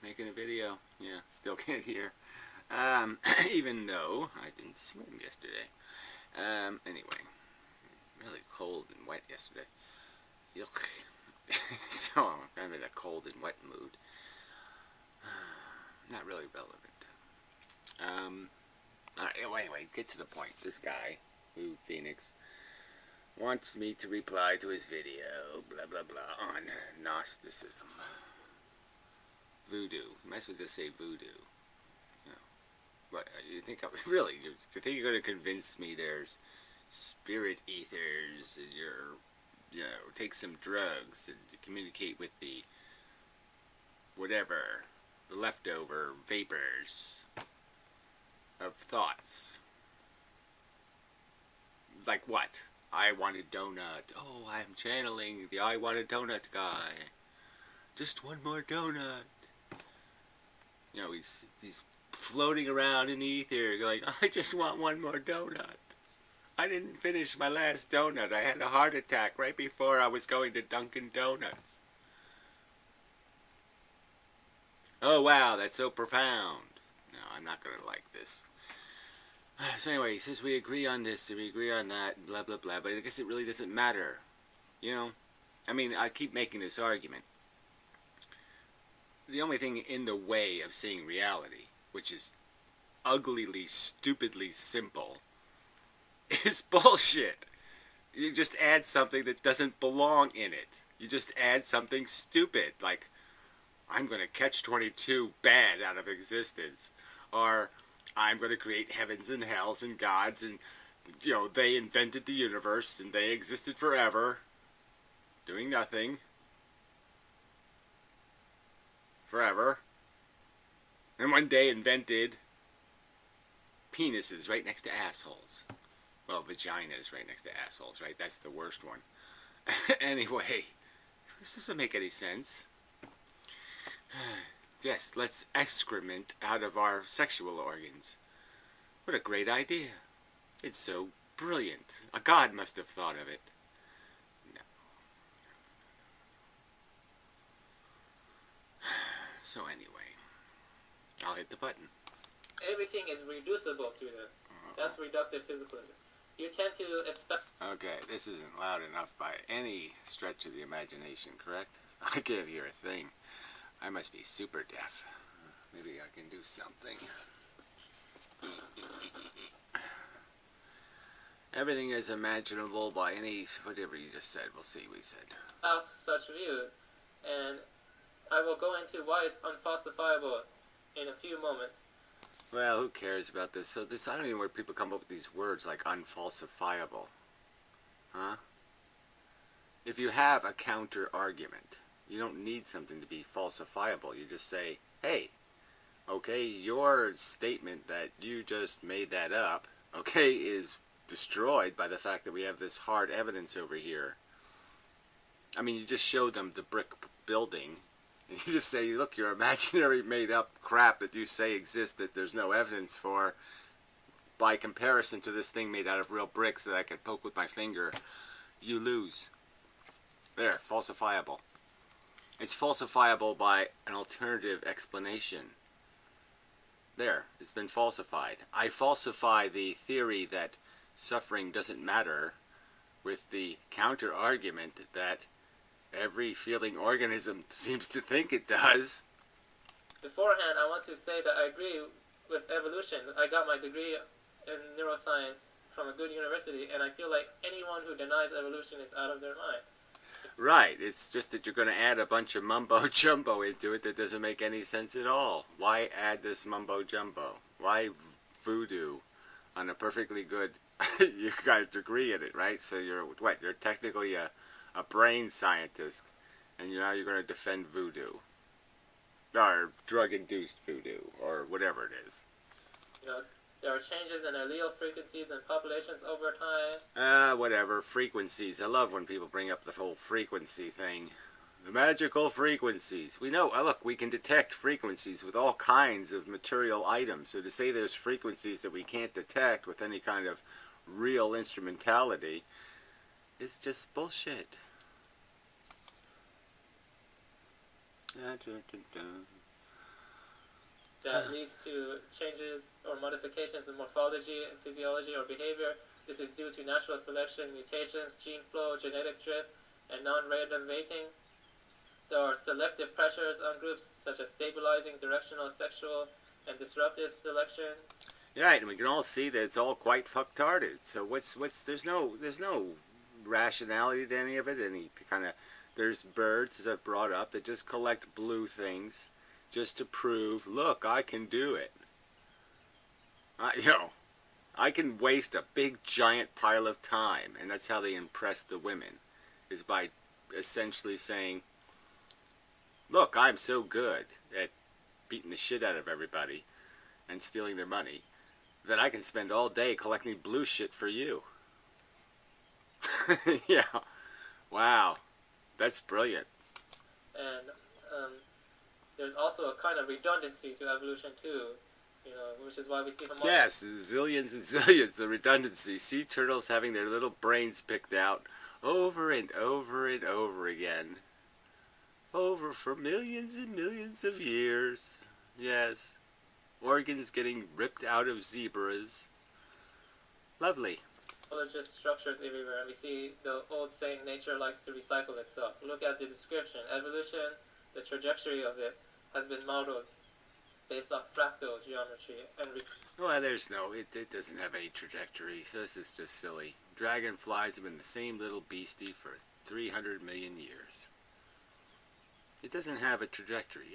Making a video. Yeah, still can't hear. Even though I didn't swim yesterday. Anyway, really cold and wet yesterday. Yuck. So I'm in a cold and wet mood. Not really relevant. Alright, anyway, get to the point. This guy, Blue Phoenix, wants me to reply to his video, blah blah blah, on Gnosticism. Voodoo. You might as well just say voodoo. You know, what, you think really? You think you're going to convince me there's spirit ethers and take some drugs and communicate with the whatever, the leftover vapors of thoughts. Like what? I want a donut. Oh, I'm channeling the I want a donut guy. Just one more donut. You know, he's floating around in the ether going, I just want one more donut. I didn't finish my last donut. I had a heart attack right before I was going to Dunkin' Donuts. Oh, wow, that's so profound. No, I'm not going to like this. So anyway, he says we agree on this and we agree on that and blah, blah, blah. But I guess it really doesn't matter. You know? I mean, I keep making this argument. The only thing in the way of seeing reality, which is uglily, stupidly simple, is bullshit. You just add something that doesn't belong in it. You just add something stupid, like, I'm going to catch 22 bad out of existence. Or, I'm going to create heavens and hells and gods and, they invented the universe and they existed forever, doing nothing. Forever. And one day invented penises right next to assholes. Well, vaginas right next to assholes, right? That's the worst one. Anyway, this doesn't make any sense. Yes, let's excrement out of our sexual organs. What a great idea. It's so brilliant. A god must have thought of it. No. So anyway, I'll hit the button. Everything is reducible to that. That's reductive physicalism. You tend to expect... Okay, this isn't loud enough by any stretch of the imagination, correct? I can't hear a thing. I must be super deaf. Maybe I can do something. Everything is imaginable by any... whatever you just said. We'll see what he said. Such views, and I will go into why it's unfalsifiable in a few moments. Well, who cares about this? So I don't even know where people come up with these words like unfalsifiable. Huh? If you have a counter argument, you don't need something to be falsifiable. You just say, hey, okay, your statement that you just made that up, okay, is destroyed by the fact that we have this hard evidence over here. I mean, you just show them the brick building. And you just say, look, your imaginary made-up crap that you say exists that there's no evidence for, by comparison to this thing made out of real bricks that I can poke with my finger, you lose. There, falsifiable. It's falsifiable by an alternative explanation. There, it's been falsified. I falsify the theory that suffering doesn't matter with the counter-argument that every feeling organism seems to think it does. Beforehand, I want to say that I agree with evolution. I got my degree in neuroscience from a good university, and I feel like anyone who denies evolution is out of their mind. Right, it's just that you're going to add a bunch of mumbo-jumbo into it that doesn't make any sense at all. Why add this mumbo-jumbo? Why voodoo on a perfectly good, you got a degree in it, right? So you're, what, you're technically a brain scientist, and now you're going to defend voodoo. Or drug-induced voodoo, or whatever it is. There are changes in allele frequencies and populations over time. Whatever, frequencies. I love when people bring up the whole frequency thing. The magical frequencies. We know, look, we can detect frequencies with all kinds of material items. So to say there's frequencies that we can't detect with any kind of real instrumentality is just bullshit. that leads to changes or modifications in morphology, physiology, or behavior. This is due to natural selection, mutations, gene flow, genetic drift, and non-random mating. There are selective pressures on groups such as stabilizing, directional, sexual, and disruptive selection. Right, and we can all see that it's all quite fucktarded. So there's no rationality to any of it. Any kind of there's birds, as I've brought up, that just collect blue things just to prove, look, I can do it. I can waste a big giant pile of time, and that's how they impress the women, is by essentially saying, look, I'm so good at beating the shit out of everybody and stealing their money that I can spend all day collecting blue shit for you. Yeah. Wow. That's brilliant. And there's also a kind of redundancy to evolution too, which is why we see from yes, zillions and zillions of redundancy. Sea turtles having their little brains picked out over and over and over again. Over for millions and millions of years. Yes. Organs getting ripped out of zebras. Lovely. There's just structures everywhere, and we see the old saying, nature likes to recycle itself. Look at the description. Evolution, the trajectory of it, has been modeled based off fractal geometry. Well, it doesn't have any trajectory, so this is just silly. Dragonflies have been the same little beastie for 300 million years. It doesn't have a trajectory.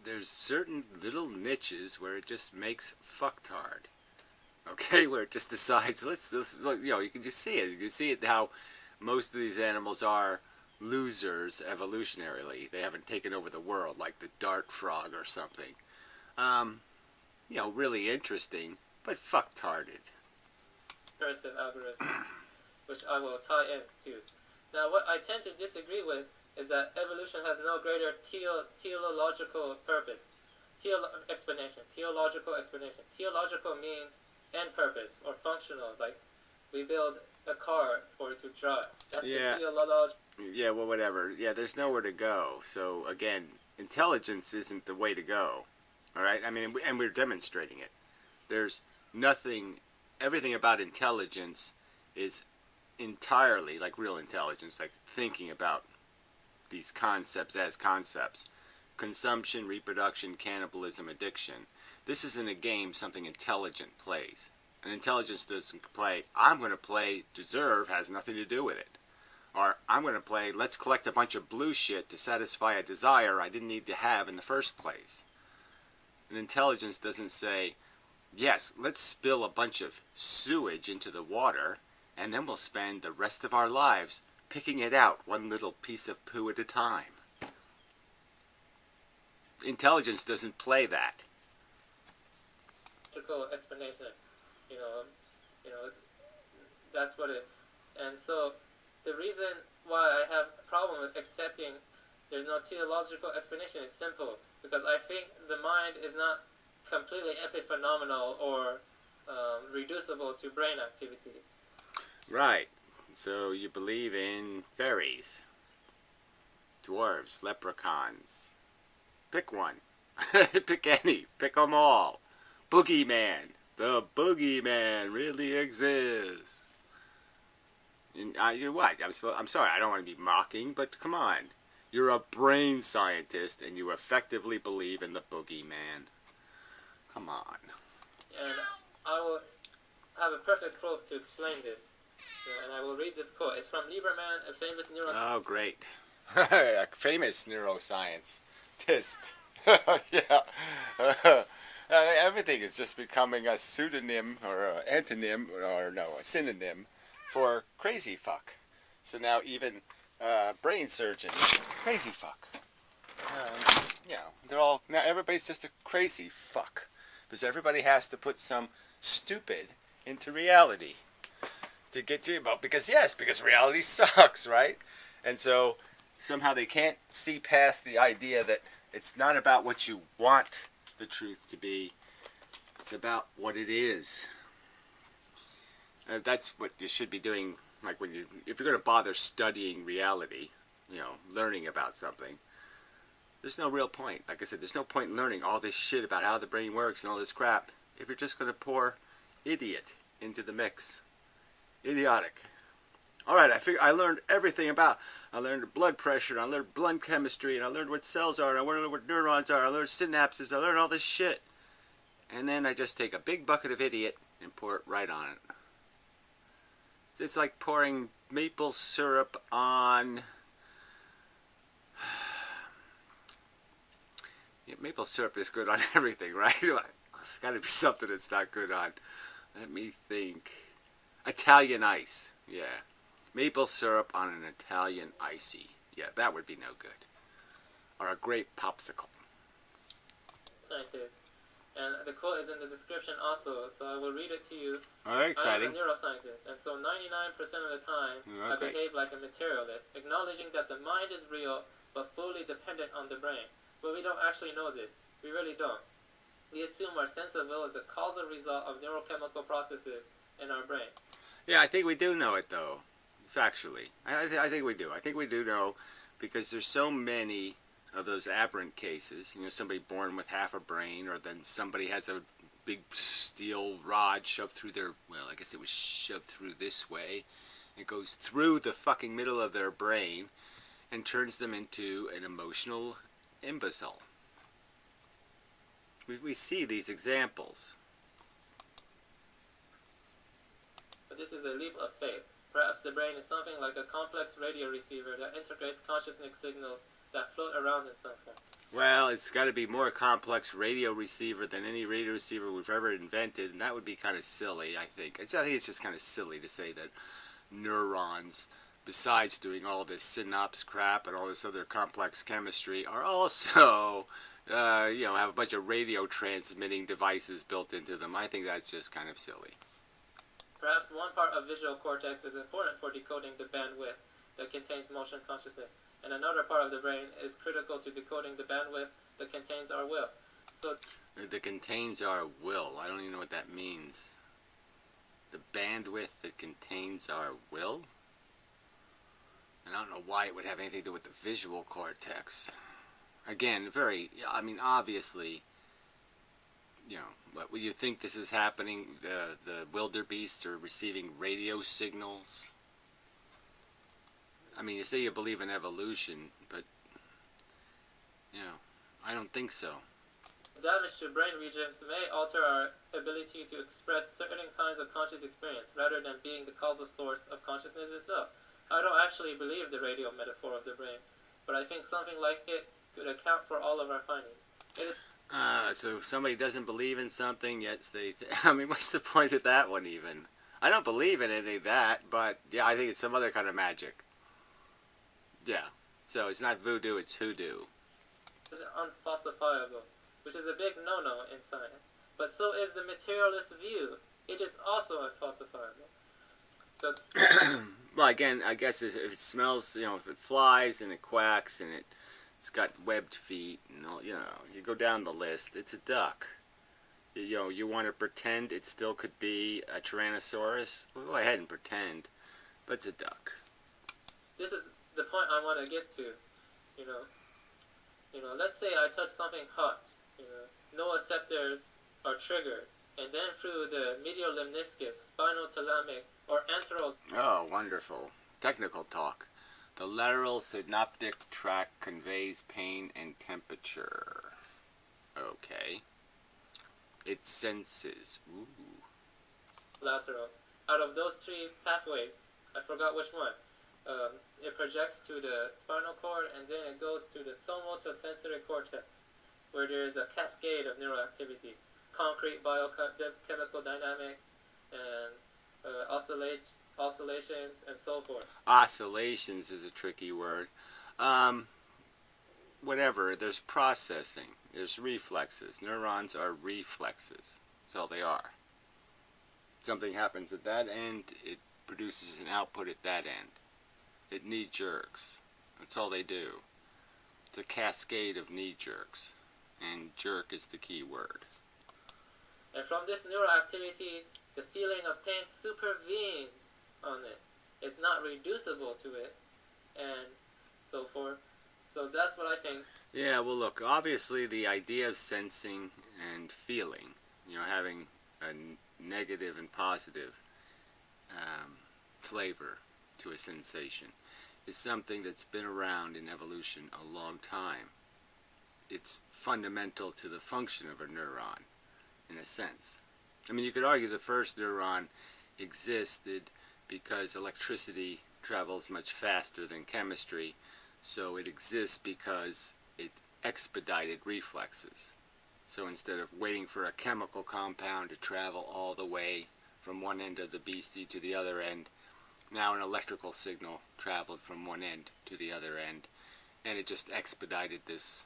There's certain little niches where it just makes fucktard. Okay, where it just decides, let's look, you can just see it. You can see it how most of these animals are losers evolutionarily. They haven't taken over the world like the dart frog or something. Really interesting, but fucktarded. Recursive algorithm, which I will tie into. Now, what I tend to disagree with is that evolution has no greater teleological purpose. Explanation. Teleological explanation. Teleological means end purpose or functional, like we build a car for it to drive. That's the teleological. Yeah, well, whatever. Yeah, there's nowhere to go. So, again, intelligence isn't the way to go. All right? I mean, and we're demonstrating it. There's everything about intelligence is entirely like real intelligence, like thinking about these concepts as concepts. Consumption, reproduction, cannibalism, addiction. This isn't a game something intelligent plays. And intelligence doesn't play, I'm going to play deserve, has nothing to do with it. Or I'm going to play, let's collect a bunch of blue shit to satisfy a desire I didn't need to have in the first place. And intelligence doesn't say, yes, let's spill a bunch of sewage into the water, and then we'll spend the rest of our lives picking it out one little piece of poo at a time. Intelligence doesn't play that. Explanation, that's what it. And so, the reason why I have a problem with accepting there's no teleological explanation is simple, because I think the mind is not completely epiphenomenal or reducible to brain activity. Right. So you believe in fairies, dwarves, leprechauns. Pick one. Pick any. Pick them all. Boogeyman. The boogeyman really exists. And, you're what? I'm sorry, I don't want to be mocking, but come on. You're a brain scientist, and you effectively believe in the boogeyman. Come on. And I will have a perfect quote to explain this. And I will read this quote. It's from Lieberman, a famous neuroscientist. Oh, great. A famous neuroscientist. Yeah. Everything is just becoming a pseudonym or an antonym or a synonym for crazy fuck. So now even brain surgeon, crazy fuck. They're all now. Everybody's just a crazy fuck because everybody has to put some stupid into reality to get to because reality sucks, right? And so somehow they can't see past the idea that it's not about what you want the truth to be. It's about what it is. And that's what you should be doing. Like if you're going to bother studying reality, learning about something, there's no real point. Like I said, there's no point in learning all this shit about how the brain works and all this crap if you're just going to pour idiot into the mix. Idiotic. Alright, I learned everything about. I learned blood pressure, I learned blood chemistry, and I learned what cells are, and I learned what neurons are, I learned synapses, I learned all this shit. And then I just take a big bucket of idiot and pour it right on it. It's like pouring maple syrup on... Yeah, maple syrup is good on everything, right? There's got to be something it's not good on. Let me think. Italian ice, yeah. Maple syrup on an Italian icy. Yeah, that would be no good. Or a grape popsicle. Scientist. And the quote is in the description also, so I will read it to you. Alright, exciting. I'm a neuroscientist, and so 99% of the time, I behave like a materialist, acknowledging that the mind is real, but fully dependent on the brain. But we don't actually know this. We really don't. We assume our sense of will is a causal result of neurochemical processes in our brain. Yeah, I think we do know it, though. Factually. I think we do. I think we do know, because there's so many of those aberrant cases. You know, somebody born with half a brain, or then somebody has a big steel rod shoved through their, well, I guess it was shoved through this way. It goes through the fucking middle of their brain and turns them into an emotional imbecile. We see these examples. But this is a leap of faith. Perhaps the brain is something like a complex radio receiver that integrates consciousness signals that float around in some form. Well, it's got to be more complex radio receiver than any radio receiver we've ever invented, and that would be kind of silly, I think. I think it's just kind of silly to say that neurons, besides doing all this synapse crap and all this other complex chemistry, are also, you know, have a bunch of radio transmitting devices built into them. I think that's just kind of silly. Perhaps one part of visual cortex is important for decoding the bandwidth that contains motion consciousness, and another part of the brain is critical to decoding the bandwidth that contains our will. So, that contains our will. I don't even know what that means. The bandwidth that contains our will? I don't know why it would have anything to do with the visual cortex. Again, I mean, obviously, you know, would you think this is happening? The wildebeests are receiving radio signals. I mean, you say you believe in evolution, but, you know, I don't think so. Damage to brain regions may alter our ability to express certain kinds of conscious experience rather than being the causal source of consciousness itself. I don't actually believe the radio metaphor of the brain, but I think something like it could account for all of our findings. So if somebody doesn't believe in something, yet I mean, what's the point of that one even? I don't believe in any of that, but yeah, I think it's some other kind of magic. Yeah, so it's not voodoo, it's hoodoo. It's unfalsifiable, which is a big no-no in science. But so is the materialist view. It is also unfalsifiable. So, well, again, I guess if it smells, you know, if it flies and it quacks and it's got webbed feet and all, you know, you go down the list, it's a duck. You know, you want to pretend it still could be a Tyrannosaurus? Well, go ahead and pretend, but it's a duck. This is the point I want to get to. You know, let's say I touch something hot. You know, nociceptors are triggered, and then through the medial lemniscus, spinal thalamic, or antero. Oh, wonderful. Technical talk. The lateral synaptic tract conveys pain and temperature. Okay. It senses. Ooh. Lateral. Out of those three pathways, I forgot which one. It projects to the spinal cord, and then it goes to the somatosensory cortex, where there is a cascade of neuroactivity, concrete biochemical dynamics, and oscillations, and so forth. Oscillations is a tricky word. Whatever, there's processing, there's reflexes. Neurons are reflexes. That's all they are. Something happens at that end, it produces an output at that end. It knee jerks. That's all they do. It's a cascade of knee jerks. And jerk is the key word. And from this neuroactivity, the feeling of pain supervenes on it. It's not reducible to it, and so forth. So that's what I think Yeah, well, look, obviously the idea of sensing and feeling, having a negative and positive flavor to a sensation is something that's been around in evolution a long time. It's fundamental to the function of a neuron, in a sense. I mean, you could argue the first neuron existed because electricity travels much faster than chemistry, so it exists because it expedited reflexes. So instead of waiting for a chemical compound to travel all the way from one end of the beastie to the other end, now an electrical signal traveled from one end to the other end, and it just expedited this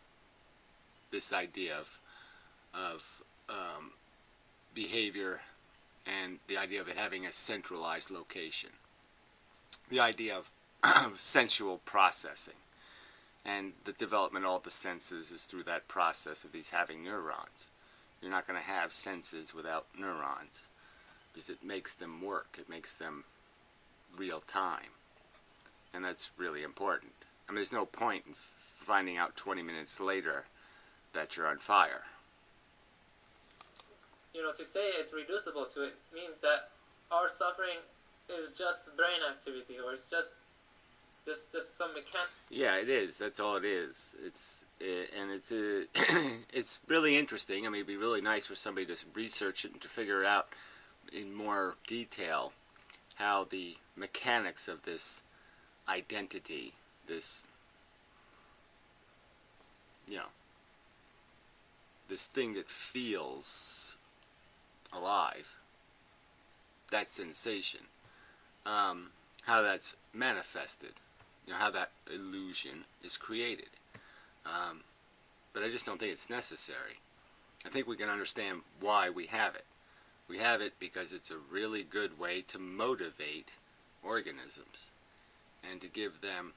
idea of behavior and the idea of it having a centralized location. The idea of sensual processing and the development of all the senses is through that process of these having neurons. You're not going to have senses without neurons because it makes them work. It makes them real time. And that's really important. I mean, there's no point in finding out 20 minutes later that you're on fire. To say it's reducible to it means that our suffering is just brain activity, or it's just some mechanic. Yeah, it is. That's all it is. It's really interesting. I mean, it'd be really nice for somebody to research it and to figure out in more detail how the mechanics of this identity, this this thing that feels alive, that sensation, how that's manifested, how that illusion is created. But I just don't think it's necessary. I think we can understand why we have it. We have it because it's a really good way to motivate organisms and to give them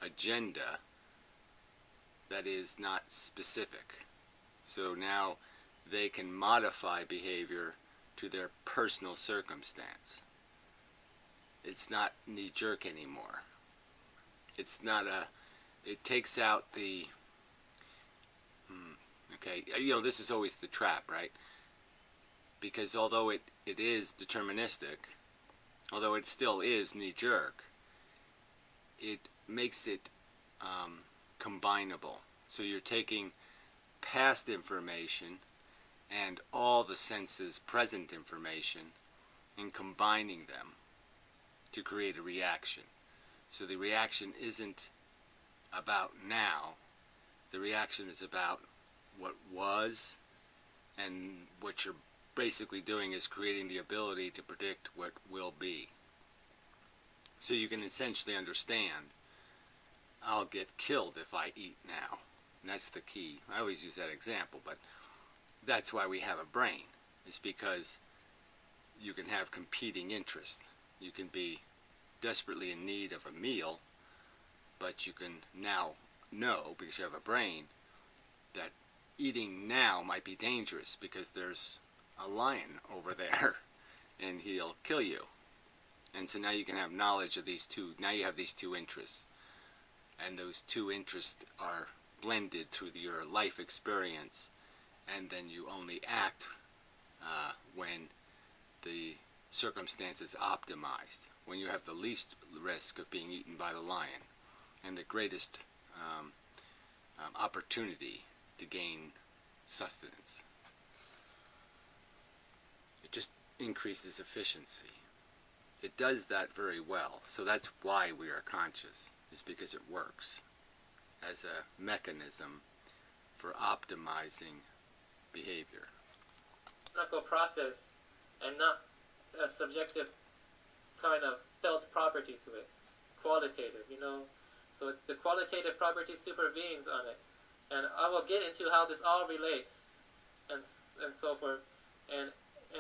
agenda that is not specific. So now they can modify behavior to their personal circumstance. It's not knee-jerk anymore. It's not it takes out the, okay, this is always the trap, right? Because although it is deterministic, although it still is knee-jerk, it makes it combinable. So you're taking past information and all the senses' present information and combining them to create a reaction. So the reaction isn't about now. The reaction is about what was, and what you're basically doing is creating the ability to predict what will be. So you can essentially understand, I'll get killed if I eat now. And that's the key. I always use that example, but that's why we have a brain. It's because you can have competing interests. You can be desperately in need of a meal, but you can now know, because you have a brain, that eating now might be dangerous because there's a lion over there and he'll kill you. And so now you can have knowledge of these two. Now you have these two interests, and those two interests are blended through your life experience, and then you only act when the circumstance is optimized, when you have the least risk of being eaten by the lion and the greatest opportunity to gain sustenance. It just increases efficiency. It does that very well. So that's why we are conscious, is because it works as a mechanism for optimizing behavior. Mechanical process and not a subjective kind of felt property to it. Qualitative, So it's the qualitative property supervenes on it. And I will get into how this all relates and so forth in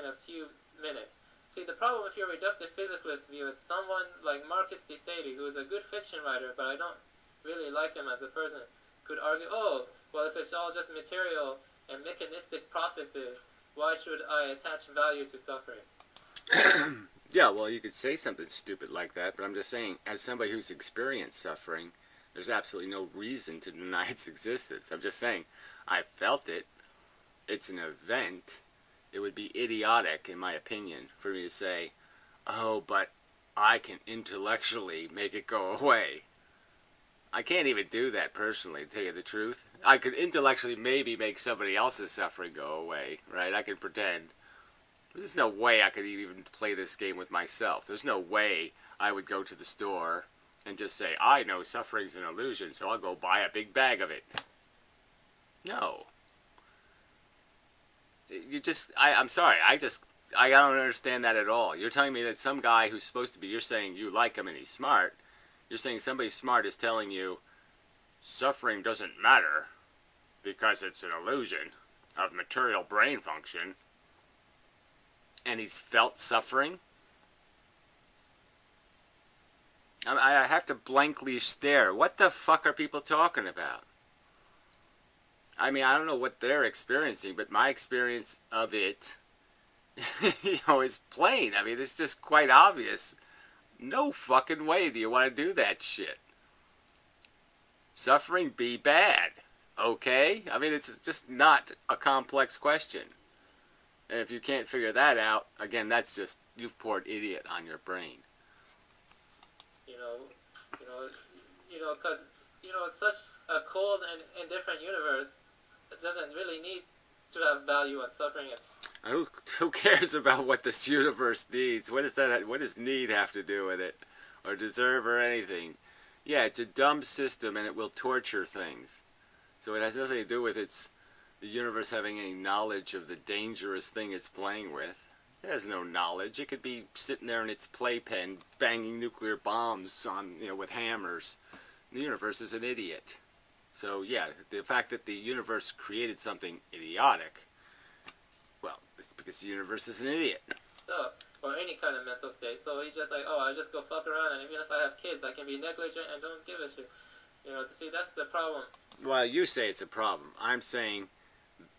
a few minutes. See, the problem with your reductive physicalist view is someone like Marcus de Sade, who is a good fiction writer, but I don't really like him as a person, could argue, oh, well, if it's all just material and mechanistic processes, why should I attach value to suffering? Yeah, well, you could say something stupid like that, but I'm just saying, as somebody who's experienced suffering, There's absolutely no reason to deny its existence. I'm just saying, I felt it. It's an event. It would be idiotic, in my opinion, for me to say, oh, but I can intellectually make it go away. I can't even do that personally, to tell you the truth. I could intellectually maybe make somebody else's suffering go away, right? I can pretend. There's no way I could even play this game with myself. There's no way I would go to the store and just say, I know suffering's an illusion, so I'll go buy a big bag of it. No. I'm sorry, I don't understand that at all. You're telling me that some guy who's supposed to be, you're saying you like him and he's smart, you're saying somebody smart is telling you suffering doesn't matter because it's an illusion of material brain function, and he's felt suffering? I have to blankly stare. What the fuck are people talking about? I mean, I don't know what they're experiencing, but my experience of it, is plain. I mean, it's just quite obvious. No fucking way do you want to do that shit. Suffering be bad, okay? I mean, it's just not a complex question. And if you can't figure that out, again, that's just, you've poured idiot on your brain. Because, it's such a cold and indifferent universe. It doesn't really need to have value on suffering. Who cares about what this universe needs? What does need have to do with it? Or deserve or anything? Yeah, it's a dumb system and it will torture things. So it has nothing to do with the universe having any knowledge of the dangerous thing it's playing with. It has no knowledge. It could be sitting there in its playpen banging nuclear bombs on, with hammers. The universe is an idiot. So yeah, the fact that the universe created something idiotic, well, it's because the universe is an idiot. So, or any kind of mental state. So he's just like, oh, I just go fuck around, and even if I have kids, I can be negligent and don't give a shit. See, that's the problem. Well, you say it's a problem. I'm saying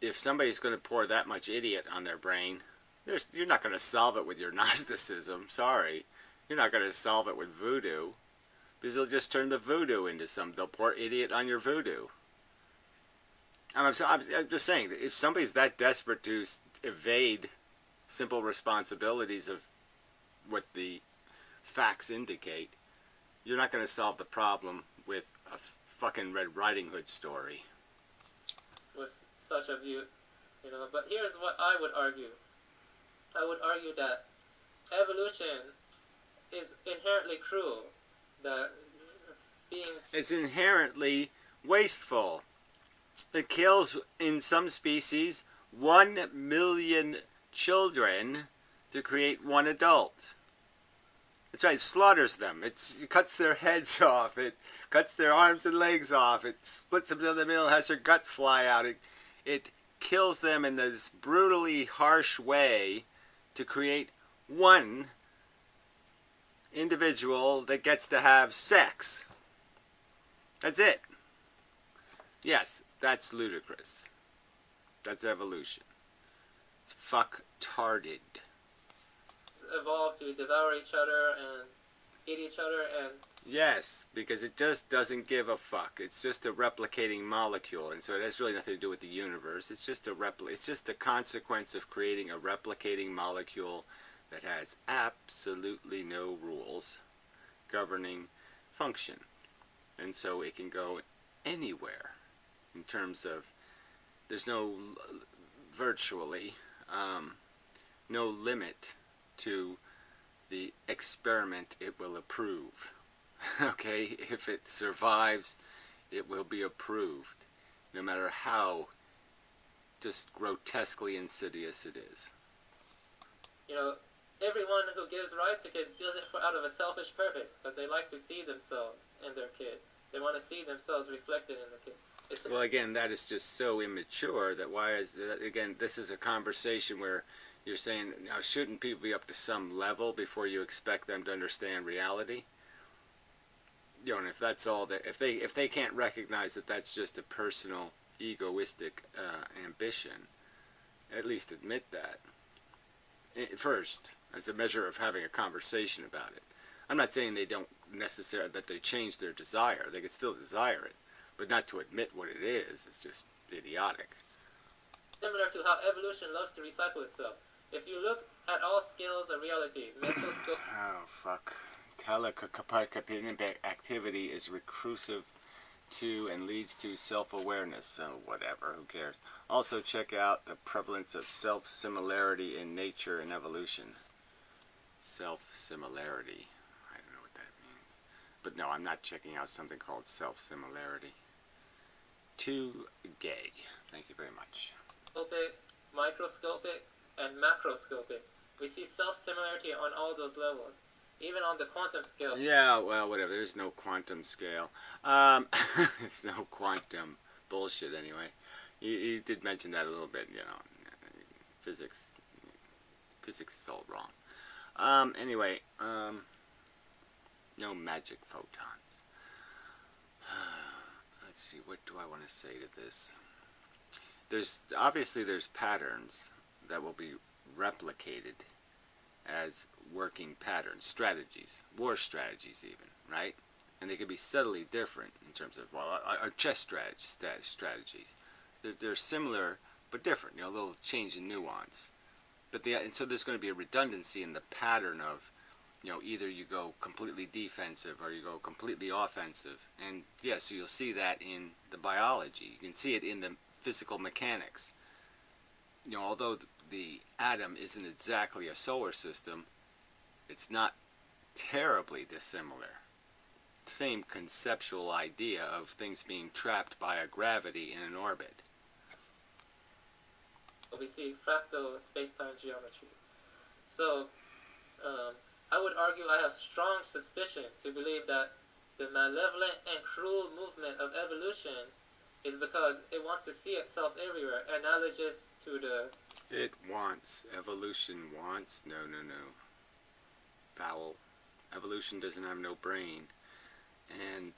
if somebody's going to pour that much idiot on their brain, you're not going to solve it with your Gnosticism. Sorry. You're not going to solve it with voodoo. Because they'll just turn the voodoo into they'll pour idiot on your voodoo. I'm just saying, that if somebody's that desperate to evade simple responsibilities of what the facts indicate, you're not going to solve the problem with a fucking Red Riding Hood story. With such a view, but here's what I would argue. I would argue that evolution is inherently cruel. It's inherently wasteful. It kills, in some species, 1 million children to create one adult. That's right, it slaughters them. It cuts their heads off. It cuts their arms and legs off. It splits them down the middle, has their guts fly out. It kills them in this brutally harsh way to create one individual that gets to have sex. That's it. Yes, that's ludicrous. That's evolution. It's fuck-tarded. Evolved to devour each other and eat each other and... Yes, because it just doesn't give a fuck. It's just a replicating molecule, and so it has really nothing to do with the universe. It's just it's just the consequence of creating a replicating molecule that has absolutely no rules governing function. And so it can go anywhere in terms of, there's virtually no limit to the experiment it will approve. Okay, if it survives, it will be approved, no matter how just grotesquely insidious it is. Everyone who gives rise to kids does it out of a selfish purpose, because they like to see themselves in their kid. They want to see themselves reflected in the kid. Well, again, that is just so immature that again, this is a conversation where you're saying, now, shouldn't people be up to some level before you expect them to understand reality? And if that's all that, if they can't recognize that that's just a personal, egoistic ambition, at least admit that first, as a measure of having a conversation about it. I'm not saying they don't necessarily, that they change their desire. They can still desire it, but not to admit what it is. It's just idiotic. Similar to how evolution loves to recycle itself. If you look at all scales of reality, mental scope. Oh, fuck. Telecopic activity is recursive to and leads to self-awareness. So whatever, who cares? Also check out the prevalence of self-similarity in nature and evolution. Self-similarity. I don't know what that means. But no, I'm not checking out something called self-similarity. Too gay. Thank you very much. Microscopic, and macroscopic. We see self-similarity on all those levels. Even on the quantum scale. Yeah, well, whatever. There's no quantum scale. There's no quantum bullshit anyway. You did mention that a little bit, you know. Physics is all wrong. Anyway, no magic photons. Let's see, what do I want to say to this? Obviously there's patterns that will be replicated as working patterns, strategies, war strategies even, right? And they can be subtly different in terms of, well, our chess strategies. They're similar but different, you know, a little change in nuance. But and so there's going to be a redundancy in the pattern of, you know, either you go completely defensive or you go completely offensive. And yeah, so you'll see that in the biology. You can see it in the physical mechanics. You know, although the atom isn't exactly a solar system, it's not terribly dissimilar. Same conceptual idea of things being trapped by a gravity in an orbit. We see fractal space-time geometry. So, I would argue I have strong suspicion to believe that the malevolent and cruel movement of evolution is because it wants to see itself everywhere, analogous to the... It wants. Evolution wants. No. Foul. Evolution doesn't have no brain. And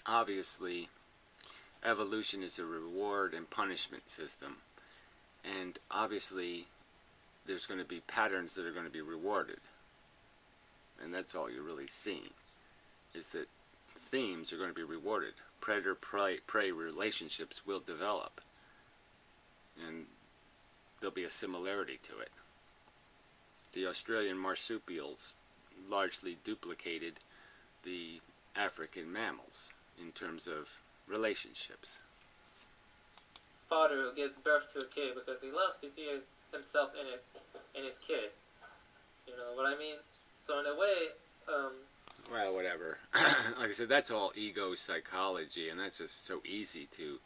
obviously, evolution is a reward and punishment system. And obviously, there's going to be patterns that are going to be rewarded. And that's all you're really seeing, is that themes are going to be rewarded. Predator-prey relationships will develop. And there'll be a similarity to it. The Australian marsupials largely duplicated the African mammals in terms of relationships. Father who gives birth to a kid because he loves to see himself in his kid. You know what I mean? So in a way, well, whatever. Like I said, that's all ego psychology, and that's just so easy to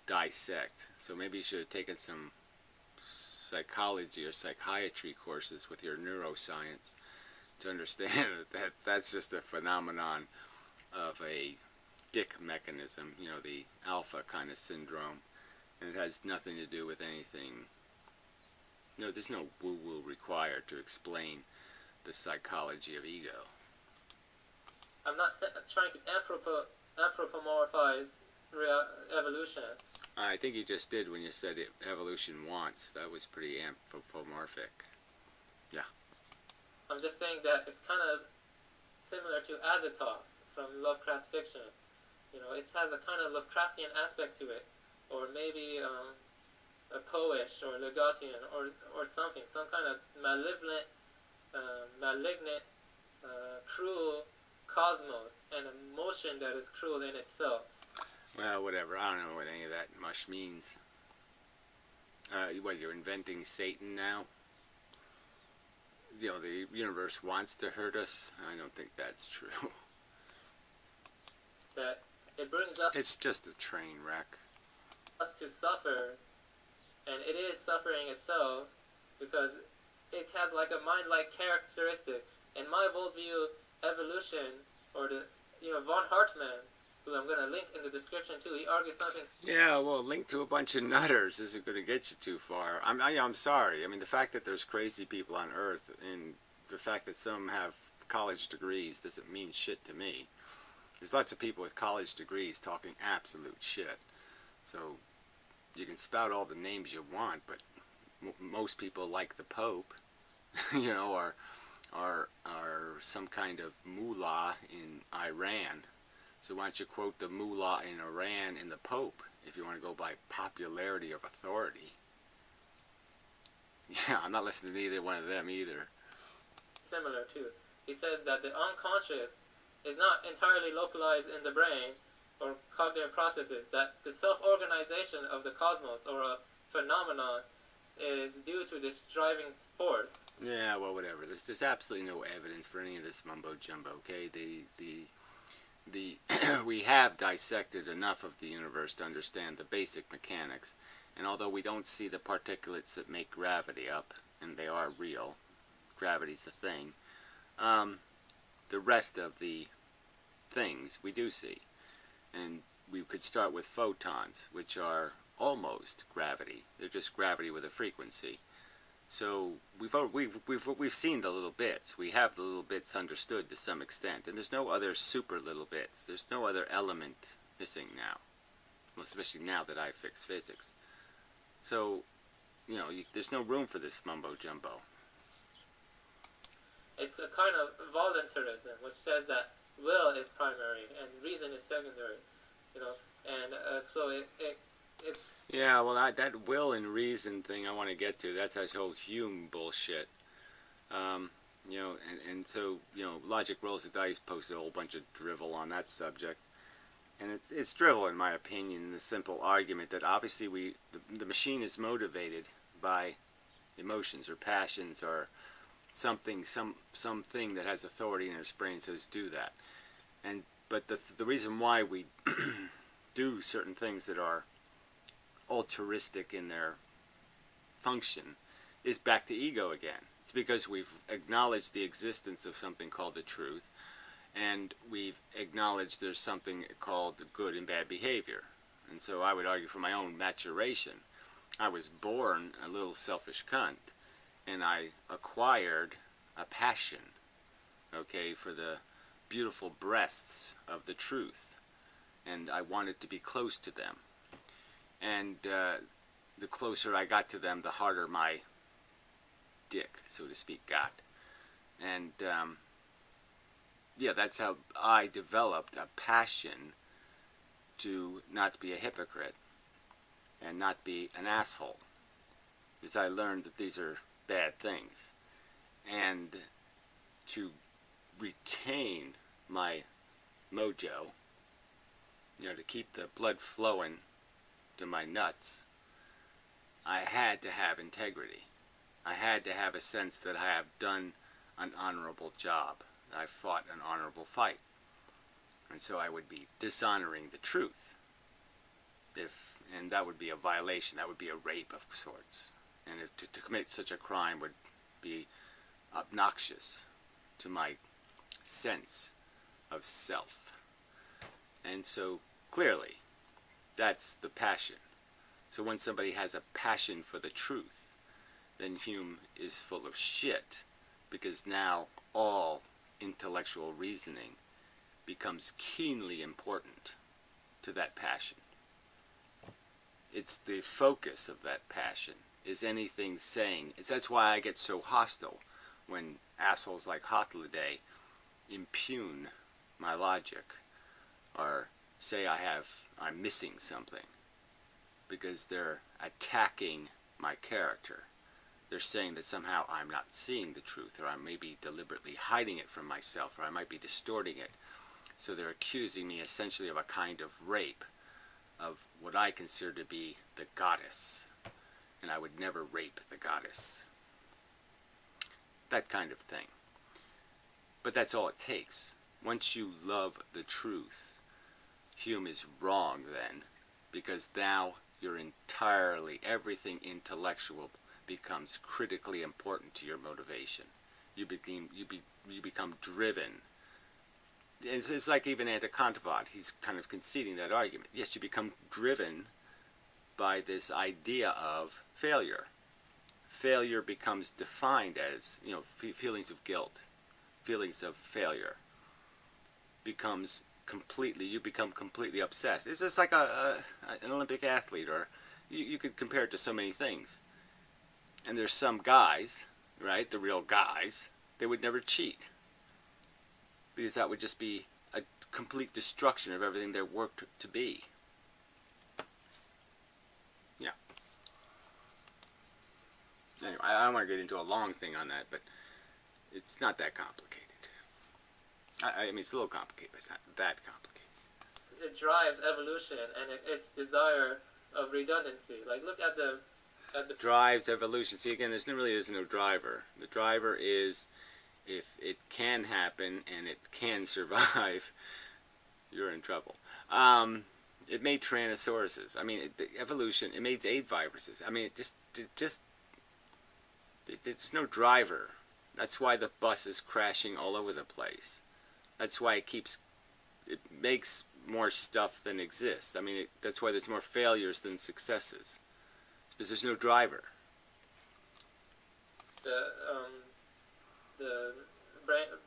dissect. So maybe you should have taken some psychology or psychiatry courses with your neuroscience to understand that that's just a phenomenon of a dick mechanism, you know, the alpha kind of syndrome, and it has nothing to do with anything. No, there's no woo-woo required to explain the psychology of ego. I'm not trying to anthropomorphize evolution. I think you just did when you said evolution wants. That was pretty anthropomorphic. Yeah. I'm just saying that it's kind of similar to Azathoth from Lovecraft fiction. You know, it has a kind of Lovecraftian aspect to it, or maybe a Poish or Legotian or something, some kind of malignant, cruel cosmos, and a motion that is cruel in itself. Well, whatever. I don't know what any of that mush means. What, you're inventing Satan now? You know, the universe wants to hurt us? I don't think that's true. That it brings us... It's just a train wreck. Us to suffer, and it is suffering itself, because it has like a mind-like characteristic. In my worldview, evolution, or the, you know, von Hartmann, who I'm going to link in the description too, he argues something... Yeah, well, link to a bunch of nutters isn't going to get you too far. I'm sorry. I mean, the fact that there's crazy people on Earth, and the fact that some have college degrees doesn't mean shit to me. There's lots of people with college degrees talking absolute shit. So, you can spout all the names you want, but most people like the Pope, you know, or are some kind of mullah in Iran. So why don't you quote the mullah in Iran and the Pope if you want to go by popularity of authority? Yeah, I'm not listening to either one of them either. Similar too. He says that the unconscious is not entirely localized in the brain or cognitive processes, that the self-organization of the cosmos or a phenomenon is due to this driving force. Yeah, well, whatever. There's absolutely no evidence for any of this mumbo jumbo. Okay, we have dissected enough of the universe to understand the basic mechanics, and although we don't see the particulates that make gravity up, and they are real, gravity's a thing, the rest of the things we do see. And we could start with photons, which are almost gravity. They're just gravity with a frequency. So we've seen the little bits. We have the little bits understood to some extent, and there's no other super little bits. There's no other element missing now, well, especially now that I fixed physics. So, you know, there's no room for this mumbo jumbo. It's a kind of voluntarism, which says that will is primary and reason is secondary, you know, and so it's... Yeah, well, that will and reason thing I want to get to. That's that whole Hume bullshit. You know, and so, you know, Logic Rolls the Dice posted a whole bunch of drivel on that subject. And it's drivel, in my opinion, in the simple argument that obviously the machine is motivated by emotions or passions or something that has authority in its brain says do that. But the reason why we do certain things that are altruistic in their function is back to ego again. It's because we've acknowledged the existence of something called the truth, and we've acknowledged there's something called good and bad behavior. And so I would argue for my own maturation. I was born a little selfish cunt, and I acquired a passion, okay, for the beautiful breasts of the truth, and I wanted to be close to them. And the closer I got to them, the harder my dick, so to speak, got. And yeah, that's how I developed a passion to not be a hypocrite and not be an asshole, because I learned that these are bad things, and to retain my mojo, you know, to keep the blood flowing to my nuts, I had to have integrity. I had to have a sense that I have done an honorable job. I fought an honorable fight. And so I would be dishonoring the truth. And that would be a violation. That would be a rape of sorts. And to commit such a crime would be obnoxious to my sense of self. And so clearly, that's the passion. So when somebody has a passion for the truth, then Hume is full of shit, because now all intellectual reasoning becomes keenly important to that passion. It's the focus of that passion. Is anything saying? That's why I get so hostile when assholes like Hotliday impugn my logic or say I'm missing something, because they're attacking my character. They're saying that somehow I'm not seeing the truth, or I may be deliberately hiding it from myself, or I might be distorting it. So they're accusing me essentially of a kind of rape of what I consider to be the goddess. And I would never rape the goddess. That kind of thing. But that's all it takes. Once you love the truth, Hume is wrong then, because now you're entirely, everything intellectual becomes critically important to your motivation. You become driven. It's like even Anticontivant, he's kind of conceding that argument. Yes, you become driven by this idea of failure. Failure becomes defined as, you know, feelings of guilt, feelings of failure. You become completely obsessed. It's just like an Olympic athlete, or you could compare it to so many things. And there's some guys, right, the real guys, they would never cheat. Because that would just be a complete destruction of everything they're worked to be. Yeah. Anyway, I don't want to get into a long thing on that, but it's not that complicated. I mean, it's a little complicated, but it's not that complicated. It drives evolution and its desire of redundancy. Like, look at the drives evolution. See, again, there's really is no driver. The driver is if it can happen and it can survive, you're in trouble. It made Tyrannosauruses. I mean, evolution. It made AIDS viruses. I mean, there's no driver. That's why the bus is crashing all over the place. That's why it makes more stuff than exists. I mean, that's why there's more failures than successes. It's because there's no driver. The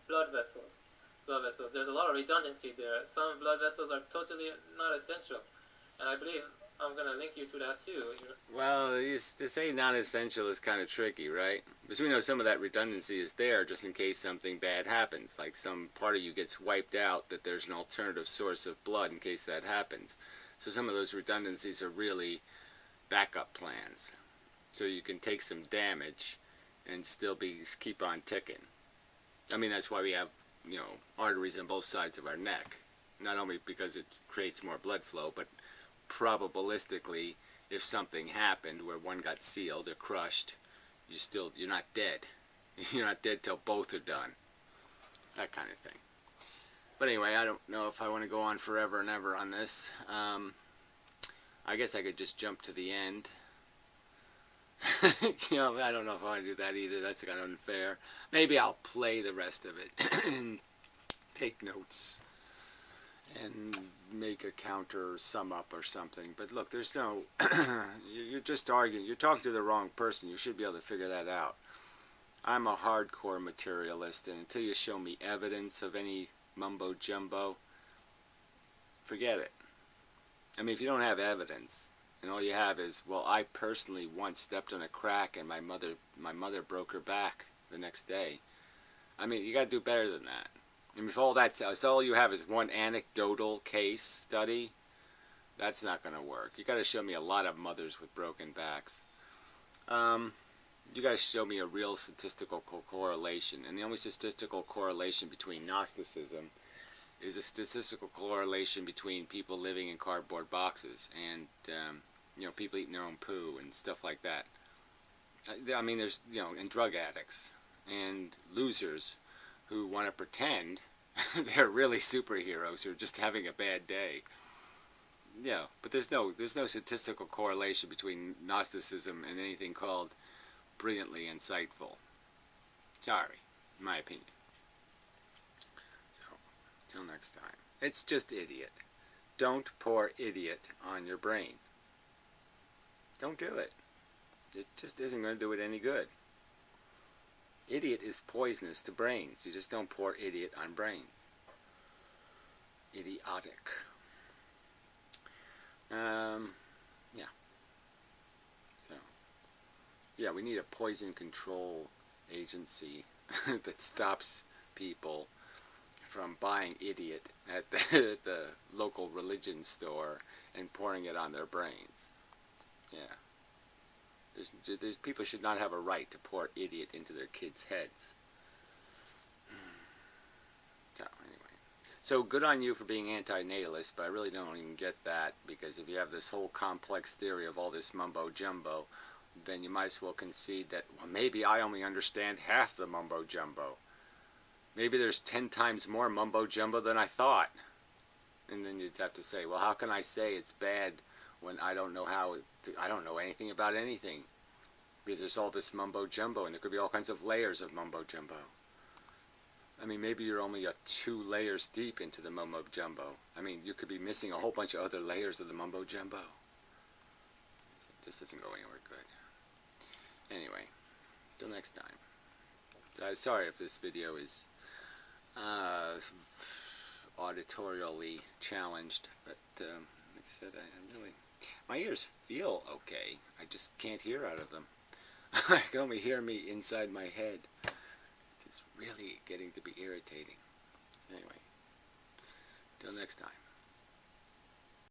blood vessels. There's a lot of redundancy there. Some blood vessels are totally not essential, and I believe I'm gonna link you to that too. Well, to say non-essential is kind of tricky, right? Because we know some of that redundancy is there just in case something bad happens, like some part of you gets wiped out, that there's an alternative source of blood in case that happens. So some of those redundancies are really backup plans, so you can take some damage and still keep on ticking. I mean, that's why we have, you know, arteries on both sides of our neck. Not only because it creates more blood flow, but probabilistically, if something happened where one got sealed or crushed, you're not dead. You're not dead till both are done. That kind of thing. But anyway, I don't know if I want to go on forever and ever on this. I guess I could just jump to the end. You know, I don't know if I want to do that either. That's kind of unfair. Maybe I'll play the rest of it and take notes and make a counter or sum up or something. But look, there's no... you're just arguing. You're talking to the wrong person. You should be able to figure that out. I'm a hardcore materialist, and until you show me evidence of any mumbo-jumbo, forget it. I mean, if you don't have evidence, and all you have is, well, I personally once stepped on a crack and my mother broke her back the next day. I mean, you got to do better than that. I mean, if all you have is one anecdotal case study, that's not going to work. You got to show me a lot of mothers with broken backs. You got to show me a real statistical correlation, and the only statistical correlation between Gnosticism is a statistical correlation between people living in cardboard boxes and you know, people eating their own poo and stuff like that. I mean, there's, you know, and drug addicts and losers who want to pretend they're really superheroes who are just having a bad day. Yeah, but there's no statistical correlation between Gnosticism and anything called brilliantly insightful. Sorry, in my opinion. So, till next time. It's just idiot. Don't pour idiot on your brain. Don't do it. It just isn't going to do it any good. Idiot is poisonous to brains. You just don't pour idiot on brains. Idiotic. Yeah. So, yeah, we need a poison control agency that stops people from buying idiot at the local religion store and pouring it on their brains. Yeah. There's people should not have a right to pour idiot into their kids' heads. So, anyway. So, good on you for being anti-natalist, but I really don't even get that, because if you have this whole complex theory of all this mumbo-jumbo, then you might as well concede that, well, maybe I only understand half the mumbo-jumbo. Maybe there's 10 times more mumbo-jumbo than I thought. And then you'd have to say, well, how can I say it's bad when I don't know I don't know anything about anything? Because there's all this mumbo-jumbo, and there could be all kinds of layers of mumbo-jumbo. I mean, maybe you're only 2 layers deep into the mumbo-jumbo. I mean, you could be missing a whole bunch of other layers of the mumbo-jumbo. This doesn't go anywhere good. Anyway, till next time. Sorry if this video is auditorially challenged, but like I said, I'm really... My ears feel okay. I just can't hear out of them. I can only hear me inside my head. It's really getting to be irritating. Anyway, till next time.